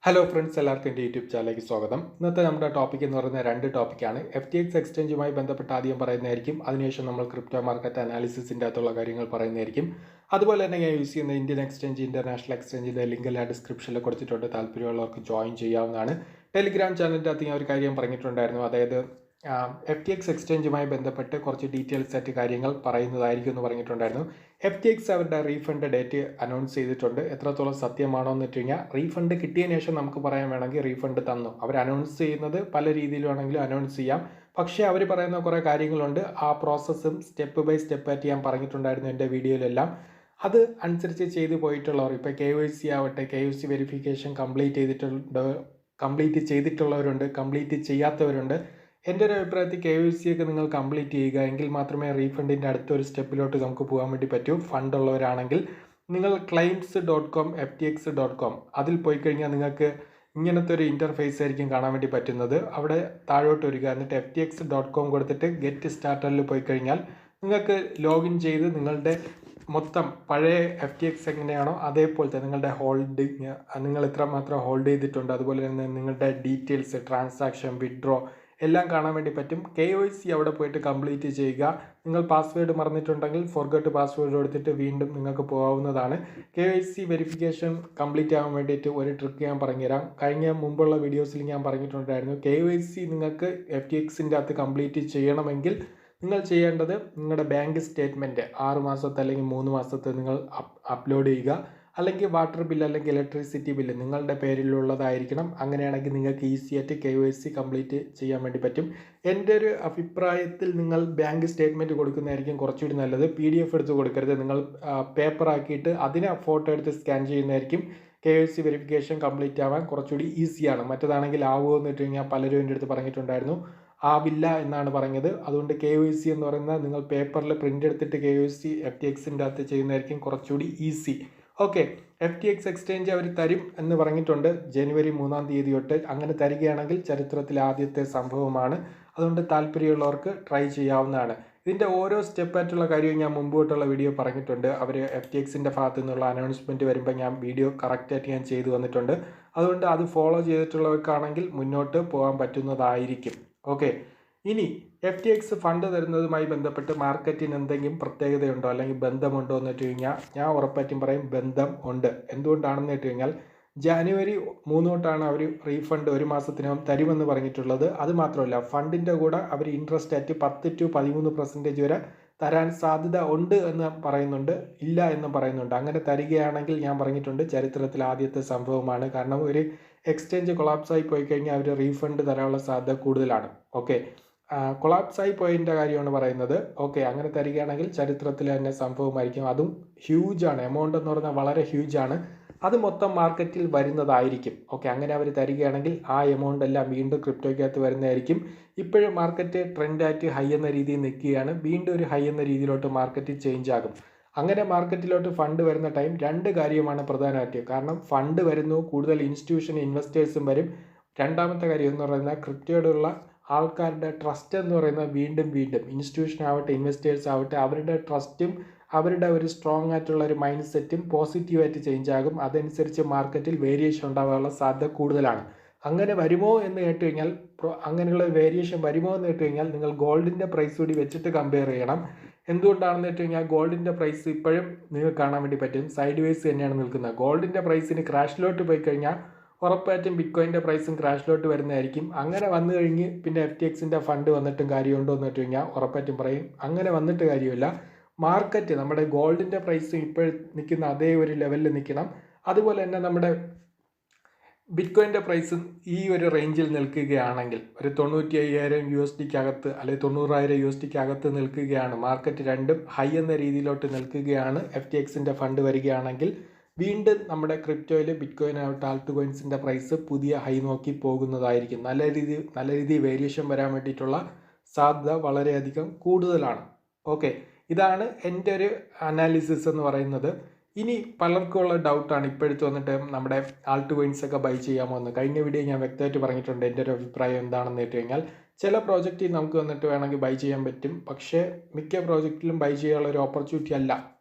Hello friends, എല്ലാവർക്കും എൻ്റെ YouTube ചാനലിലേക്ക് സ്വാഗതം. ഇന്നത്തെ നമ്മുടെ ടോപ്പിക് എന്ന് പറയുന്ന രണ്ട് ടോപ്പിക്കാണ്. FTX എക്സ്ചേഞ്ചുമായി ബന്ധപ്പെട്ട് ആദ്യം പറയുന്നതായിരിക്കും. അതിനുശേഷം നമ്മൾ ക്രിപ്റ്റോ മാർക്കറ്റ് അനാലിസിസിൻ്റെ അകത്തുള്ള കാര്യങ്ങൾ പറയുന്നതായിരിക്കും. അതുപോലെ തന്നെ ഞാൻ യൂസ് ചെയ്യുന്ന ഇന്ത്യൻ എക്സ്ചേഞ്ച്, ഇന്റർനാഷണൽ എക്സ്ചേഞ്ചിൻ്റെ ലിങ്ക് എല്ലാം ഡിസ്ക്രിപ്ഷനിൽ കൊടുത്തിട്ടുണ്ട്. താല്പര്യമുള്ളവർക്ക് ജോയിൻ ചെയ്യാവുന്നതാണ്. ടെലിഗ്രാം ചാനലിൻ്റെ അകത്ത് ഞാൻ ഒരു കാര്യം പറഞ്ഞിട്ടുണ്ടായിരുന്നു. അതായത് FTX എക്സ്ചേഞ്ചുമായി ബന്ധപ്പെട്ട് കുറച്ച് ഡീറ്റെയിൽസ് ആയിട്ട് കാര്യങ്ങൾ പറയുന്നതായിരിക്കും എന്ന് പറഞ്ഞിട്ടുണ്ടായിരുന്നു. FTX അവരുടെ റീഫണ്ട് ഡേറ്റ് അനൗൺസ് ചെയ്തിട്ടുണ്ട്. എത്രത്തോളം സത്യമാണോ എന്ന് വെച്ച് കഴിഞ്ഞാൽ റീഫണ്ട് കിട്ടിയതിന് ശേഷം നമുക്ക് പറയാൻ വേണമെങ്കിൽ റീഫണ്ട് തന്നു. അവർ അനൗൺസ് ചെയ്യുന്നത് പല രീതിയിൽ വേണമെങ്കിലും അനൗൺസ് ചെയ്യാം. പക്ഷേ അവർ പറയുന്ന കുറേ കാര്യങ്ങളുണ്ട്. ആ പ്രോസസ്സും സ്റ്റെപ്പ് ബൈ സ്റ്റെപ്പ് ആയിട്ട് ഞാൻ പറഞ്ഞിട്ടുണ്ടായിരുന്നു എൻ്റെ വീഡിയോയിലെല്ലാം. അത് അനുസരിച്ച് ചെയ്തു പോയിട്ടുള്ളവർ, ഇപ്പോൾ KYC ആവട്ടെ, KYC വെരിഫിക്കേഷൻ കംപ്ലീറ്റ് ചെയ്തിട്ടുള്ളവരുണ്ട്, കംപ്ലീറ്റ് ചെയ്യാത്തവരുണ്ട്. എൻ്റെ ഒരു അഭിപ്രായത്തിൽ KYC ഒക്കെ നിങ്ങൾ കംപ്ലീറ്റ് ചെയ്യുക, എങ്കിൽ മാത്രമേ റീഫണ്ടിൻ്റെ അടുത്തൊരു സ്റ്റെപ്പിലോട്ട് നമുക്ക് പോകാൻ വേണ്ടി പറ്റൂ. ഫണ്ടുള്ളവരാണെങ്കിൽ നിങ്ങൾ claims.com FTX.com അതിൽ പോയി കഴിഞ്ഞാൽ നിങ്ങൾക്ക് ഇങ്ങനത്തെ ഒരു ഇൻ്റർഫേസ് ആയിരിക്കും കാണാൻ വേണ്ടി പറ്റുന്നത്. അവിടെ താഴോട്ട് വരിക, എന്നിട്ട് FTX.com കൊടുത്തിട്ട് ഗെറ്റ് സ്റ്റാർട്ടറിൽ പോയി കഴിഞ്ഞാൽ നിങ്ങൾക്ക് ലോഗിൻ ചെയ്ത് നിങ്ങളുടെ മൊത്തം പഴയ FTX എങ്ങനെയാണോ അതേപോലത്തെ നിങ്ങളുടെ ഹോൾഡിങ്, നിങ്ങൾ എത്രമാത്രം ഹോൾഡ് ചെയ്തിട്ടുണ്ട്, അതുപോലെ തന്നെ നിങ്ങളുടെ ഡീറ്റെയിൽസ്, ട്രാൻസാക്ഷൻ, വിഡ്രോ എല്ലാം കാണാൻ വേണ്ടി പറ്റും. KYC അവിടെ പോയിട്ട് കംപ്ലീറ്റ് ചെയ്യുക. നിങ്ങൾ പാസ്വേഡ് മറന്നിട്ടുണ്ടെങ്കിൽ ഫോർഗട്ട് പാസ്വേഡ് കൊടുത്തിട്ട് വീണ്ടും നിങ്ങൾക്ക് പോകാവുന്നതാണ്. KYC വെരിഫിക്കേഷൻ കംപ്ലീറ്റ് ആകാൻ വേണ്ടിയിട്ട് ഒരു ട്രിക്ക് ഞാൻ പറഞ്ഞുതരാം. മുമ്പുള്ള വീഡിയോസിൽ ഞാൻ പറഞ്ഞിട്ടുണ്ടായിരുന്നു. KYC നിങ്ങൾക്ക് FTXൻ്റെ അകത്ത് കംപ്ലീറ്റ് ചെയ്യണമെങ്കിൽ നിങ്ങൾ ചെയ്യേണ്ടത് നിങ്ങളുടെ ബാങ്ക് സ്റ്റേറ്റ്മെൻറ്റ് 6 മാസത്തെ അല്ലെങ്കിൽ 3 മാസത്തെ നിങ്ങൾ അപ്ലോഡ് ചെയ്യുക. അല്ലെങ്കിൽ വാട്ടർ ബില്ല് അല്ലെങ്കിൽ ഇലക്ട്രിസിറ്റി ബില്ല് നിങ്ങളുടെ പേരിലുള്ളതായിരിക്കണം. അങ്ങനെയാണെങ്കിൽ നിങ്ങൾക്ക് ഈസി ആയിട്ട് KYC കംപ്ലീറ്റ് ചെയ്യാൻ വേണ്ടി പറ്റും. എൻ്റെ ഒരു അഭിപ്രായത്തിൽ നിങ്ങൾ ബാങ്ക് സ്റ്റേറ്റ്മെൻറ്റ് കൊടുക്കുന്നതായിരിക്കും കുറച്ചുകൂടി നല്ലത്. PDF എടുത്ത് കൊടുക്കരുത്. നിങ്ങൾ പേപ്പർ ആക്കിയിട്ട് അതിനെ ഫോട്ടോ എടുത്ത് സ്കാൻ ചെയ്യുന്നതായിരിക്കും KYC വെരിഫിക്കേഷൻ കംപ്ലീറ്റ് ആവാൻ കുറച്ചുകൂടി ഈസിയാണ്. മറ്റേതാണെങ്കിൽ ആവുമോ എന്ന് വെച്ച് കഴിഞ്ഞാൽ പലരും എൻ്റെ അടുത്ത് പറഞ്ഞിട്ടുണ്ടായിരുന്നു, ആവില്ല എന്നാണ് പറഞ്ഞത്. അതുകൊണ്ട് KYC എന്ന് പറയുന്നത് നിങ്ങൾ പേപ്പറിൽ പ്രിൻ്റ് എടുത്തിട്ട് KYC FTXൻ്റെ അകത്ത് ചെയ്യുന്നതായിരിക്കും കുറച്ചുകൂടി ഈസി. ഓക്കെ, FTX എക്സ്ചേഞ്ച് അവർ തരും എന്ന് പറഞ്ഞിട്ടുണ്ട് ജനുവരി 3-ാം തീയതി തൊട്ട്. അങ്ങനെ തരികയാണെങ്കിൽ ചരിത്രത്തിലെ ആദ്യത്തെ സംഭവമാണ്. അതുകൊണ്ട് താല്പര്യമുള്ളവർക്ക് ട്രൈ ചെയ്യാവുന്നതാണ്. ഇതിൻ്റെ ഓരോ സ്റ്റെപ്പായിട്ടുള്ള കാര്യവും ഞാൻ മുമ്പോട്ടുള്ള വീഡിയോ പറഞ്ഞിട്ടുണ്ട്. അവർ FTXൻ്റെ ഭാഗത്തു നിന്നുള്ള അനൗൺസ്മെൻറ്റ് വരുമ്പോൾ ഞാൻ വീഡിയോ കറക്റ്റായിട്ട് ഞാൻ ചെയ്തു വന്നിട്ടുണ്ട്. അതുകൊണ്ട് അത് ഫോളോ ചെയ്തിട്ടുള്ളവർക്കാണെങ്കിൽ മുന്നോട്ട് പോകാൻ പറ്റുന്നതായിരിക്കും. ഓക്കെ, ഇനി FTX ഫണ്ട് തരുന്നതുമായി ബന്ധപ്പെട്ട് മാർക്കറ്റിന് എന്തെങ്കിലും പ്രത്യേകതയുണ്ടോ അല്ലെങ്കിൽ ബന്ധമുണ്ടോ എന്ന് വെച്ച് കഴിഞ്ഞാൽ ഞാൻ ഉറപ്പായിട്ടും പറയും ബന്ധം ഉണ്ട്. എന്തുകൊണ്ടാണെന്ന് വെച്ച് കഴിഞ്ഞാൽ ജനുവരി 3 തൊട്ടാണ് അവർ റീഫണ്ട് 1 മാസത്തിനകം തരുമെന്ന് പറഞ്ഞിട്ടുള്ളത്. അതുമാത്രമല്ല, ഫണ്ടിൻ്റെ കൂടെ അവർ ഇൻട്രസ്റ്റ് ആയിട്ട് 10-13% വരെ തരാൻ സാധ്യത ഉണ്ട് എന്ന് പറയുന്നുണ്ട്, ഇല്ല എന്ന് പറയുന്നുണ്ട്. അങ്ങനെ തരികയാണെങ്കിൽ ഞാൻ പറഞ്ഞിട്ടുണ്ട് ചരിത്രത്തിൽ ആദ്യത്തെ സംഭവമാണ്. കാരണം ഒരു എക്സ്ചേഞ്ച് കൊളാപ്സായി പോയി കഴിഞ്ഞാൽ അവർ റീഫണ്ട് തരാനുള്ള സാധ്യത കൂടുതലാണ്. ഓക്കെ, കൊളാപ്സായി പോയതിൻ്റെ കാര്യമാണ് പറയുന്നത്. ഓക്കെ, അങ്ങനെ തരികയാണെങ്കിൽ ചരിത്രത്തിൽ തന്നെ സംഭവമായിരിക്കും. അതും ഹ്യൂജാണ്, എമൗണ്ട് എന്ന് പറഞ്ഞാൽ വളരെ ഹ്യൂജാണ്. അത് മൊത്തം മാർക്കറ്റിൽ വരുന്നതായിരിക്കും. ഓക്കെ, അങ്ങനെ അവർ തരികയാണെങ്കിൽ ആ എമൗണ്ട് എല്ലാം വീണ്ടും ക്രിപ്റ്റോയ്ക്കകത്ത് വരുന്നതായിരിക്കും. ഇപ്പോഴും മാർക്കറ്റ് ട്രെൻഡായിട്ട് ഹൈ എന്ന രീതിയിൽ നിൽക്കുകയാണ്. വീണ്ടും ഒരു ഹൈ എന്ന രീതിയിലോട്ട് മാർക്കറ്റ് ചേഞ്ച് ആകും. അങ്ങനെ മാർക്കറ്റിലോട്ട് ഫണ്ട് വരുന്ന ടൈം 2 കാര്യമാണ് പ്രധാനമായിട്ട്. കാരണം ഫണ്ട് വരുന്നു, കൂടുതൽ ഇൻസ്റ്റിറ്റ്യൂഷൻ ഇൻവെസ്റ്റേഴ്സും വരും. രണ്ടാമത്തെ കാര്യം എന്ന് പറയുന്നത് ക്രിപ്റ്റോയോടുള്ള ആൾക്കാരുടെ ട്രസ്റ്റ് എന്ന് പറയുന്നത് വീണ്ടും ഇൻസ്റ്റിറ്റ്യൂഷൻ ആവട്ടെ, ഇൻവെസ്റ്റേഴ്സ് ആവട്ടെ, അവരുടെ ട്രസ്റ്റും അവരുടെ ഒരു സ്ട്രോങ് ആയിട്ടുള്ള ഒരു മൈൻഡ് സെറ്റും പോസിറ്റീവായിട്ട് ചേഞ്ച് ആകും. അതനുസരിച്ച് മാർക്കറ്റിൽ വേരിയേഷൻ ഉണ്ടാകാനുള്ള സാധ്യത കൂടുതലാണ്. അങ്ങനെ വരുമോ എന്ന് കേട്ട് കഴിഞ്ഞാൽ, അങ്ങനെയുള്ള വേരിയേഷൻ വരുമോ എന്ന് കേട്ട് കഴിഞ്ഞാൽ നിങ്ങൾ ഗോൾഡിൻ്റെ പ്രൈസ് കൂടി വെച്ചിട്ട് കമ്പയർ ചെയ്യണം. എന്തുകൊണ്ടാണെന്ന് വെച്ച് കഴിഞ്ഞാൽ ഗോൾഡിൻ്റെ പ്രൈസ് ഇപ്പോഴും നിങ്ങൾക്ക് കാണാൻ വേണ്ടി പറ്റും സൈഡ് വേസ് തന്നെയാണ് നിൽക്കുന്നത്. ഗോൾഡിൻ്റെ പ്രൈസിന് ക്രാഷിലോട്ട് പോയി കഴിഞ്ഞാൽ ഉറപ്പായിട്ടും ബിറ്റ്കോയിൻ്റെ പ്രൈസും ക്രാഷിലോട്ട് വരുന്നതായിരിക്കും. അങ്ങനെ വന്നു കഴിഞ്ഞ് പിന്നെ FTXൻ്റെ ഫണ്ട് വന്നിട്ടും കാര്യമുണ്ടോ എന്ന് വെച്ച് കഴിഞ്ഞാൽ ഉറപ്പായിട്ടും പറയും അങ്ങനെ വന്നിട്ട് കാര്യമില്ല. മാർക്കറ്റ് നമ്മുടെ ഗോൾഡിൻ്റെ പ്രൈസ് ഇപ്പോൾ നിൽക്കുന്ന അതേ ഒരു ലെവലിൽ നിൽക്കണം. അതുപോലെ തന്നെ നമ്മുടെ ബിറ്റ്കോയിൻ്റെ പ്രൈസും ഈ ഒരു റേഞ്ചിൽ നിൽക്കുകയാണെങ്കിൽ, ഒരു 95,000 USDക്കകത്ത് അല്ലെങ്കിൽ 90,000 USDക്കകത്ത് നിൽക്കുകയാണ്, മാർക്കറ്റ് രണ്ടും ഹൈ എന്ന രീതിയിലോട്ട് നിൽക്കുകയാണ്, FTXൻ്റെ ഫണ്ട് വരികയാണെങ്കിൽ വീണ്ടും നമ്മുടെ ക്രിപ്റ്റോയിൽ ബിറ്റ്കോയിൻ ആവട്ടെ, ആൾട്ട് കോയിൻസിൻ്റെ പ്രൈസ് പുതിയ ഹൈ നോക്കി പോകുന്നതായിരിക്കും. നല്ല രീതിയിൽ വേരിയേഷൻ വരാൻ വേണ്ടിയിട്ടുള്ള സാധ്യത വളരെയധികം കൂടുതലാണ്. ഓക്കെ, ഇതാണ് എൻ്റെ ഒരു അനാലിസിസ് എന്ന് പറയുന്നത്. ഇനി പലർക്കുമുള്ള ഡൗട്ടാണ് ഇപ്പോഴത്തെ വന്നിട്ട് നമ്മുടെ ആൾട്ട് കോയിൻസ് ഒക്കെ ബൈ ചെയ്യാമോ എന്ന്. കഴിഞ്ഞ വീഡിയോ ഞാൻ വ്യക്തമായിട്ട് പറഞ്ഞിട്ടുണ്ട് എൻ്റെ ഒരു അഭിപ്രായം എന്താണെന്ന് വെച്ച് കഴിഞ്ഞാൽ, ചില പ്രോജക്റ്റിൽ നമുക്ക് വന്നിട്ട് വേണമെങ്കിൽ ബൈ ചെയ്യാൻ പറ്റും. പക്ഷേ മിക്ക പ്രോജക്റ്റിലും ബൈ ചെയ്യാനുള്ള ഒരു ഓപ്പർച്യൂണിറ്റി അല്ല.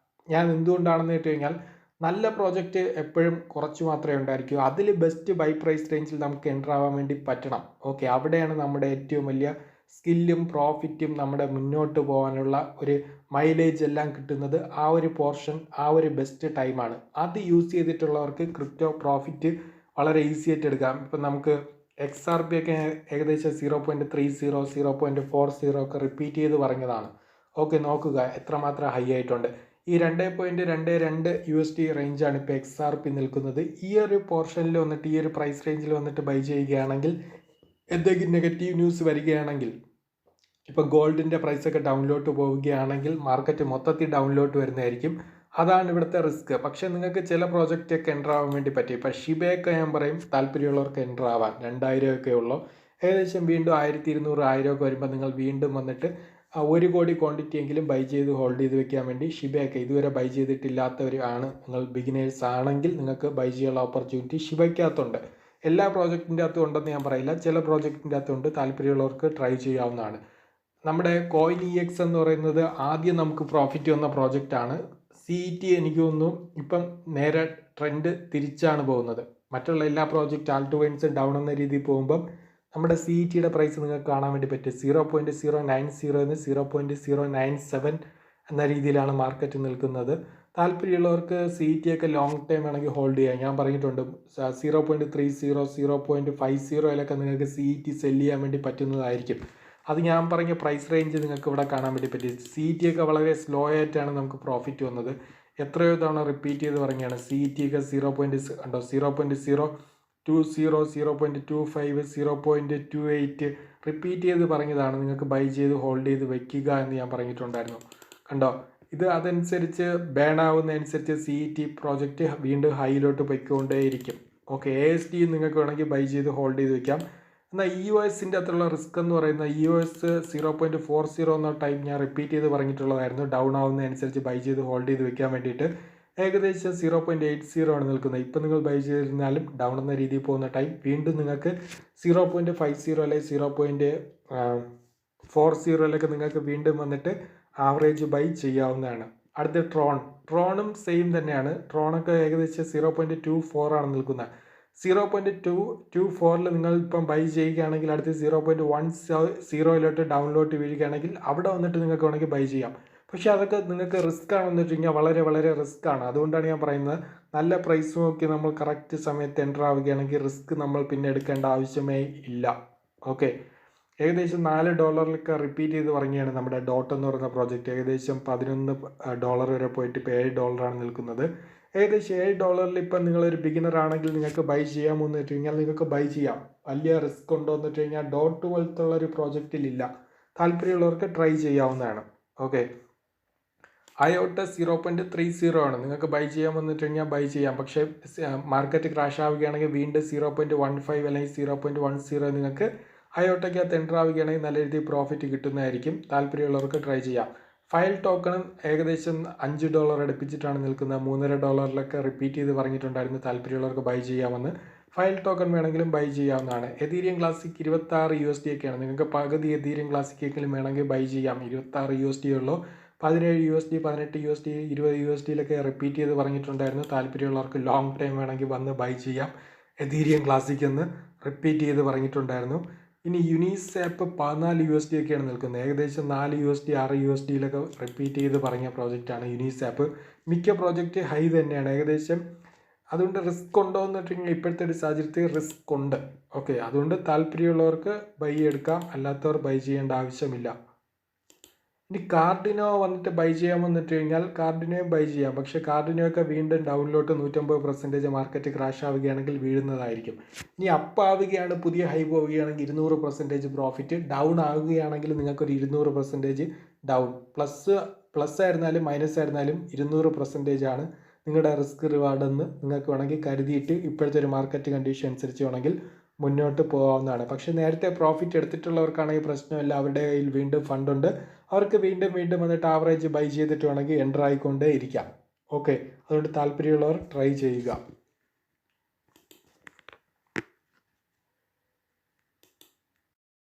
ഞാൻ എന്തുകൊണ്ടാണെന്ന് വെച്ച് കഴിഞ്ഞാൽ നല്ല പ്രോജക്റ്റ് എപ്പോഴും കുറച്ച് മാത്രമേ ഉണ്ടായിരിക്കൂ. അതിൽ ബെസ്റ്റ് ബൈ പ്രൈസ് റേഞ്ചിൽ നമുക്ക് എൻ്റർ ആവാൻ വേണ്ടി പറ്റണം. ഓക്കെ, അവിടെയാണ് നമ്മുടെ ഏറ്റവും വലിയ സ്കില്ലും പ്രോഫിറ്റും നമ്മുടെ മുന്നോട്ട് പോകാനുള്ള ഒരു മൈലേജ് എല്ലാം കിട്ടുന്നത്. ആ ഒരു പോർഷൻ, ആ ഒരു ബെസ്റ്റ് ടൈമാണ്. അത് യൂസ് ചെയ്തിട്ടുള്ളവർക്ക് ക്രിപ്റ്റോ പ്രോഫിറ്റ് വളരെ ഈസി ആയിട്ട് എടുക്കാം. ഇപ്പം നമുക്ക് XRP ഒക്കെ ഏകദേശം 0.30 0.40 ഒക്കെ റിപ്പീറ്റ് ചെയ്ത് പറഞ്ഞതാണ്. ഓക്കെ, നോക്കുക എത്രമാത്രം ഹൈ ആയിട്ടുണ്ട്. ഈ 2.22 USD റേഞ്ചാണ് ഇപ്പോൾ XRP നിൽക്കുന്നത്. ഈ ഒരു പോർഷനിൽ വന്നിട്ട്, ഈ ഒരു പ്രൈസ് റേഞ്ചിൽ വന്നിട്ട് ബൈ ചെയ്യുകയാണെങ്കിൽ എന്തെങ്കിലും നെഗറ്റീവ് ന്യൂസ് വരികയാണെങ്കിൽ, ഇപ്പോൾ ഗോൾഡിൻ്റെ പ്രൈസൊക്കെ ഡൗണിലോട്ട് പോവുകയാണെങ്കിൽ മാർക്കറ്റ് മൊത്തത്തിൽ ഡൗണിലോട്ട് വരുന്നതായിരിക്കും. അതാണ് ഇവിടുത്തെ റിസ്ക്. പക്ഷേ നിങ്ങൾക്ക് ചില പ്രോജക്റ്റൊക്കെ എൻ്റർ ആവാൻ വേണ്ടി പറ്റി. ഇപ്പോൾ ഷിബയൊക്കെ ഞാൻ പറയും താല്പര്യമുള്ളവർക്ക് എൻ്റർ ആവാൻ. 2000 ഒക്കെ ഉള്ളൂ. ഏകദേശം വീണ്ടും 1200 1000 ഒക്കെ വരുമ്പോൾ നിങ്ങൾ വീണ്ടും വന്നിട്ട് 1 കോടി ക്വാണ്ടിറ്റി എങ്കിലും ബൈ ചെയ്ത് ഹോൾഡ് ചെയ്ത് വെക്കാൻ വേണ്ടി ഷിബയൊക്കെ ഇതുവരെ ബൈ ചെയ്തിട്ടില്ലാത്തവരാണ് നിങ്ങൾ ബിഗിനേഴ്സ് ആണെങ്കിൽ നിങ്ങൾക്ക് ബൈ ചെയ്യാനുള്ള ഓപ്പർച്യൂണിറ്റി ഷിബയ്ക്കകത്തുണ്ട്. എല്ലാ പ്രോജക്റ്റിൻ്റെ അകത്തും ഉണ്ടെന്ന് ഞാൻ പറയില്ല, ചില പ്രോജക്റ്റിൻ്റെ അകത്തുണ്ട്. താല്പര്യമുള്ളവർക്ക് ട്രൈ ചെയ്യാവുന്നതാണ്. നമ്മുടെ കോയിൻ EX എന്ന് പറയുന്നത് ആദ്യം നമുക്ക് പ്രോഫിറ്റ് വന്ന പ്രോജക്റ്റാണ്. CET എനിക്ക് തോന്നുന്നു ഇപ്പം നേരെ ട്രെൻഡ് തിരിച്ചാണ് പോകുന്നത്. മറ്റുള്ള എല്ലാ പ്രോജക്റ്റ് ആൾട്ട് കോയിൻസ് ഡൗൺ എന്ന രീതിയിൽ പോകുമ്പം നമ്മുടെ CETയുടെ പ്രൈസ് നിങ്ങൾക്ക് കാണാൻ വേണ്ടി പറ്റും. 0.090 0.097 എന്ന രീതിയിലാണ് മാർക്കറ്റ് നിൽക്കുന്നത്. താല്പര്യമുള്ളവർക്ക് CET ഒക്കെ ലോങ് ടൈം വേണമെങ്കിൽ ഹോൾഡ് ചെയ്യാം. ഞാൻ പറഞ്ഞിട്ടുണ്ട് 0.30 0.50 നിങ്ങൾക്ക് CET സെല് ചെയ്യാൻ വേണ്ടി പറ്റുന്നതായിരിക്കും. അത് ഞാൻ പറഞ്ഞ പ്രൈസ് റേഞ്ച് നിങ്ങൾക്ക് ഇവിടെ കാണാൻ വേണ്ടി പറ്റി. CET ഒക്കെ വളരെ സ്ലോ ആയിട്ടാണ് നമുക്ക് പ്രോഫിറ്റ് വന്നത്. എത്രയോ തവണ റിപ്പീറ്റ് ചെയ്ത് പറയുകയാണ്. CET ഒക്കെ 0.020 0.25 0.28 റിപ്പീറ്റ് ചെയ്ത് പറഞ്ഞതാണ് നിങ്ങൾക്ക് ബൈ ചെയ്ത് ഹോൾഡ് ചെയ്ത് വെക്കുക എന്ന് ഞാൻ പറഞ്ഞിട്ടുണ്ടായിരുന്നു. കണ്ടോ, ഇത് അതനുസരിച്ച് ബേൺ ആവുന്നതനുസരിച്ച് CET പ്രോജക്റ്റ് വീണ്ടും ഹൈയിലോട്ട് പൊയ്ക്കൊണ്ടേയിരിക്കും. ഓക്കെ, AST നിങ്ങൾക്ക് വേണമെങ്കിൽ ബൈ ചെയ്ത് ഹോൾഡ് ചെയ്ത് വെക്കാം. എന്നാൽ EOSൻ്റെ അകത്തുള്ള റിസ്ക് എന്ന് പറയുന്ന EOS 0.40 എന്ന ടൈം ഞാൻ റിപ്പീറ്റ് ചെയ്ത് പറഞ്ഞിട്ടുള്ളതായിരുന്നു. ഡൗൺ ആവുന്നതനുസരിച്ച് ബൈ ചെയ്ത് ഹോൾഡ് ചെയ്ത് വെക്കാൻ വേണ്ടിയിട്ട്. ഏകദേശം 0.80 ആണ് നിൽക്കുന്നത്. ഇപ്പം നിങ്ങൾ ബൈ ചെയ്തിരുന്നാലും ഡൗൺ എന്ന രീതിയിൽ പോകുന്ന ടൈം വീണ്ടും നിങ്ങൾക്ക് 0.50 അല്ലെങ്കിൽ 0.40 നിങ്ങൾക്ക് വീണ്ടും വന്നിട്ട് ആവറേജ് ബൈ ചെയ്യാവുന്നതാണ്. അടുത്ത ട്രോണും സെയിം തന്നെയാണ്. ട്രോണൊക്കെ ഏകദേശം 0.24 ആണ് നിൽക്കുന്നത്. 0.224 നിങ്ങൾ ഇപ്പം ബൈ ചെയ്യുകയാണെങ്കിൽ അടുത്ത് 0.10 ഡൗണിലോട്ട് വീഴുകയാണെങ്കിൽ അവിടെ വന്നിട്ട് നിങ്ങൾക്ക് വേണമെങ്കിൽ ബൈ ചെയ്യാം. പക്ഷേ അതൊക്കെ നിങ്ങൾക്ക് റിസ്ക് ആണെന്ന് വെച്ച് കഴിഞ്ഞാൽ വളരെ വളരെ റിസ്ക് ആണ്. അതുകൊണ്ടാണ് ഞാൻ പറയുന്നത് നല്ല പ്രൈസ് നോക്കി നമ്മൾ കറക്റ്റ് സമയത്ത് എൻ്റർ ആവുകയാണെങ്കിൽ റിസ്ക് നമ്മൾ പിന്നെ എടുക്കേണ്ട ആവശ്യമേ ഇല്ല. ഓക്കെ, ഏകദേശം $4 റിപ്പീറ്റ് ചെയ്ത് പറയുകയാണ് നമ്മുടെ ഡോട്ട് എന്ന് പറയുന്ന പ്രോജക്റ്റ്. ഏകദേശം $11 വരെ പോയിട്ട് ഇപ്പോൾ $7 നിൽക്കുന്നത്. ഏകദേശം $7 ഇപ്പം നിങ്ങളൊരു ബിഗിനർ ആണെങ്കിൽ നിങ്ങൾക്ക് ബൈ ചെയ്യാമോ എന്ന് വെച്ച് കഴിഞ്ഞാൽ നിങ്ങൾക്ക് ബൈ ചെയ്യാം. വലിയ റിസ്ക് ഉണ്ടോ എന്ന് വെച്ച് കഴിഞ്ഞാൽ ഡോട്ട് പോലത്തുള്ള ഒരു പ്രോജക്റ്റിലില്ല. താല്പര്യമുള്ളവർക്ക് ട്രൈ ചെയ്യാവുന്നതാണ്. ഓക്കെ, IOTA 0.30 ആണ്. നിങ്ങൾക്ക് ബൈ ചെയ്യാമെന്ന് വെച്ച് കഴിഞ്ഞാൽ ബൈ ചെയ്യാം. പക്ഷേ മാർക്കറ്റ് ക്രാഷ് ആവുകയാണെങ്കിൽ വീണ്ടും 0.15 അല്ലെങ്കിൽ 0.10 നിങ്ങൾക്ക് IOTAക്കകത്ത് എൻ്റർ ആവുകയാണെങ്കിൽ നല്ല രീതിയിൽ പ്രോഫിറ്റ് കിട്ടുന്നതായിരിക്കും. താല്പര്യമുള്ളവർക്ക് ട്രൈ ചെയ്യാം. ഫയൽ ടോക്കണും ഏകദേശം $5 അടുപ്പിച്ചിട്ടാണ് നിൽക്കുന്നത്. $3.5 റിപ്പീറ്റ് ചെയ്ത് പറഞ്ഞിട്ടുണ്ടായിരുന്നു താല്പര്യമുള്ളവർക്ക് ബൈ ചെയ്യാമെന്ന്. ഫയൽ ടോക്കൺ വേണമെങ്കിലും ബൈ ചെയ്യാവുന്നതാണ്. എതീരിയം ക്ലാസിക് 26 USD ഒക്കെയാണ്. നിങ്ങൾക്ക് പകുതി എതീരിയം ക്ലാസിക്കെങ്കിലും വേണമെങ്കിൽ ബൈ ചെയ്യാം. 26 USD ഉള്ളൂ. 17 USD 18 USD 20 USD റിപ്പീറ്റ് ചെയ്ത് പറഞ്ഞിട്ടുണ്ടായിരുന്നു. താല്പര്യമുള്ളവർക്ക് ലോങ് ടൈം വേണമെങ്കിൽ വന്ന് ബൈ ചെയ്യാം. എതീരിയം ക്ലാസിക് എന്ന് റിപ്പീറ്റ് ചെയ്ത് പറഞ്ഞിട്ടുണ്ടായിരുന്നു. ഇനി യുനിസാപ്പ് 14 USD ഒക്കെയാണ് നിൽക്കുന്നത്. ഏകദേശം 4 USD 6 USD റിപ്പീറ്റ് ചെയ്ത് പറഞ്ഞ പ്രോജക്റ്റാണ് യുനിസാപ്പ്. മിക്ക പ്രോജക്റ്റ് ഹൈ തന്നെയാണ് ഏകദേശം. അതുകൊണ്ട് റിസ്ക് ഉണ്ടോ എന്ന് വെച്ചിട്ടുണ്ടെങ്കിൽ ഇപ്പോഴത്തെ ഒരു സാഹചര്യത്തിൽ റിസ്ക് ഉണ്ട്. ഓക്കെ, അതുകൊണ്ട് താല്പര്യമുള്ളവർക്ക് ബൈ എടുക്കാം, അല്ലാത്തവർ ബൈ ചെയ്യേണ്ട ആവശ്യമില്ല. ഇനി കാർഡിനോ വന്നിട്ട് ബൈ ചെയ്യാമെന്ന് വെച്ച് കഴിഞ്ഞാൽ കാർഡിനോയും ബൈ ചെയ്യാം. പക്ഷേ കാർഡിനോയൊക്കെ വീണ്ടും ഡൗണിലോട്ട് 150% മാർക്കറ്റ് ക്രാഷ് ആവുകയാണെങ്കിൽ വീഴുന്നതായിരിക്കും. ഇനി അപ്പ് ആവുകയാണ്, പുതിയ ഹൈ പോവുകയാണെങ്കിൽ 200% പ്രോഫിറ്റ്. ഡൗൺ ആവുകയാണെങ്കിൽ നിങ്ങൾക്കൊരു 200% ഡൗൺ. പ്ലസ് ആയിരുന്നാലും മൈനസ് ആയിരുന്നാലും 200% ആണ് നിങ്ങളുടെ റിസ്ക് റിവാർഡ് എന്ന് നിങ്ങൾക്ക് വേണമെങ്കിൽ കരുതിയിട്ട് ഇപ്പോഴത്തെ ഒരു മാർക്കറ്റ് കണ്ടീഷൻ അനുസരിച്ച് വേണമെങ്കിൽ മുന്നോട്ട് പോകാവുന്നതാണ്. പക്ഷേ നേരത്തെ പ്രോഫിറ്റ് എടുത്തിട്ടുള്ളവർക്കാണെങ്കിൽ പ്രശ്നമില്ല. അവരുടെ കയ്യിൽ വീണ്ടും ഫണ്ടുണ്ട്. അവർക്ക് വീണ്ടും വന്നിട്ട് ആവറേജ് ബൈ ചെയ്തിട്ട് വേണമെങ്കിൽ എൻ്റർ ആയിക്കൊണ്ടേ ഇരിക്കാം. ഓക്കെ, അതുകൊണ്ട് താല്പര്യമുള്ളവർ ട്രൈ ചെയ്യുക.